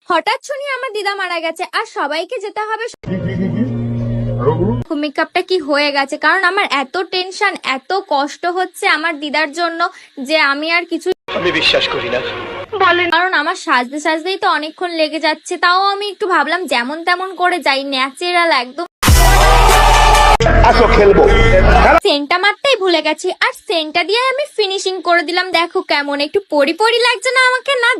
হঠাৎ শুনি আমার দিদা মারা গেছে আর সবাইকে যেতে হবে। মেকআপটা কি হয়ে গেছে, কারণ আমার এত টেনশন এত কষ্ট হচ্ছে আমার দিদার জন্য যে আমি আর কিছু বিশ্বাস করি না। কারণ আমার সাজতে সাজতেই তো অনেকক্ষণ লেগে যাচ্ছে। তাও আমি একটু ভাবলাম যেমন তেমন করে যাই, ন্যাচারাল একদম। খেলবো সেন্টটা মারতেই ভুলে গেছি আর সেন্টটা দিয়ে আমি ফিনিশিং করে দিলাম। দেখো কেমন একটু পরি পরি লাগছে না আমাকে? না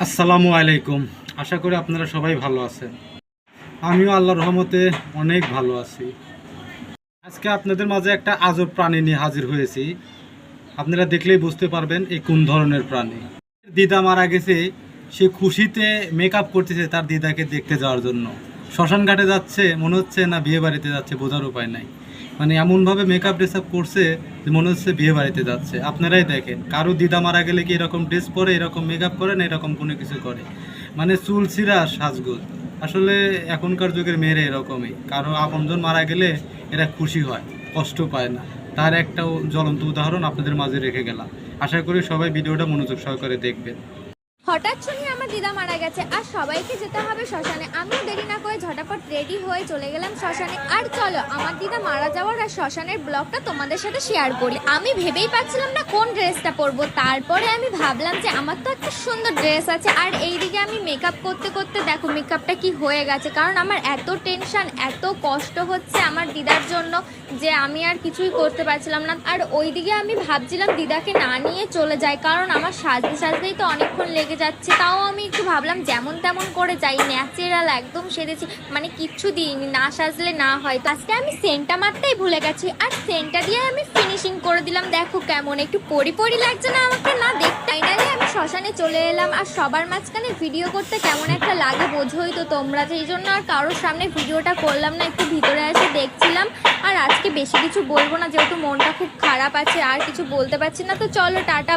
আসসালামু আলাইকুম। আশা করি আপনারা সবাই ভালো আছেন। আমিও আল্লাহর রহমতে অনেক ভালো আছি। আজকে আপনাদের মাঝে একটা আজব প্রাণী নিয়ে হাজির হয়েছি। আপনারা দেখলেই বুঝতে পারবেন এই কোন ধরনের প্রাণী। দিদা মারা গেছে, সে খুশিতে মেকআপ করতেছে তার দিদাকে দেখতে যাওয়ার জন্য। শ্মশান ঘাটে যাচ্ছে, মনে হচ্ছে না বিয়ে বাড়িতে যাচ্ছে, বোঝার উপায় নাই। মানে এমনভাবে মেকআপ ড্রেস আপ করছে যে মনে হচ্ছে বিয়ে বাড়িতে যাচ্ছে। আপনারাই দেখেন, কারো দিদা মারা গেলে কি এরকম ড্রেস পরে, এরকম মেকআপ করে না, এরকম কোনো কিছু করে? মানে চুল ছিঁড়া সাজগোজ। আসলে এখনকার যুগের মেয়েরা এরকমই। কারো আপনজন মারা গেলে এরা খুশি হয়, কষ্ট পায় না। তার একটা জ্বলন্ত উদাহরণ আপনাদের মাঝে রেখে গেলাম। আশা করি সবাই ভিডিওটা মনোযোগ সহকারে দেখবেন। হঠাৎ শুনি আমার দিদা মারা গেছে আর সবাইকে যেতে হবে শ্মশানে। আমিও দেরি না করে ঝটাপট রেডি হয়ে চলে গেলাম শ্মশানে। আর চলো আমার দিদা মারা যাওয়ার আর শ্মশানের ব্লগটা তোমাদের সাথে শেয়ার করি। আমি ভেবেই পাচ্ছিলাম না কোন ড্রেসটা পরবো। তারপরে আমি ভাবলাম যে আমার তো একটা সুন্দর ড্রেস আছে। আর এইদিকে আমি মেকআপ করতে করতে দেখো মেকআপটা কি হয়ে গেছে, কারণ আমার এত টেনশন এত কষ্ট হচ্ছে আমার দিদার জন্য যে আমি আর কিছুই করতে পারছিলাম না। আর ওইদিকে আমি ভাবছিলাম দিদাকে না নিয়ে চলে যাই, কারণ আমার সাজতে সাজতেই তো অনেকক্ষণ লেগে যাচ্ছে। তাও আমি একটু ভাবলাম যেমন তেমন করে যাই, ন্যাচারাল একদম সেরেছি, মানে কিচ্ছু দিইনি, না সাজলে না হয়। আজকে আমি সেন্টটা মারতেই ভুলে গেছি আর সেন্টটা দিয়ে আমি ফিনিশিং করে দিলাম। দেখো কেমন একটু পরি পরি লাগছে না আমাকে? না দেখতে। ফাইনালি আমি শ্মশানে চলে এলাম আর সবার মাঝখানে ভিডিও করতে কেমন একটা লাগে বোঝোই তো তোমরা। সেই জন্য আর কারোর সামনে ভিডিওটা করলাম না, একটু ভিতরে এসে দেখছিলাম। আর আজকে বেশি কিছু বলবো না, যেহেতু মনটা খুব খারাপ আছে, আর কিছু বলতে পারছি না। তো চলো টাটা।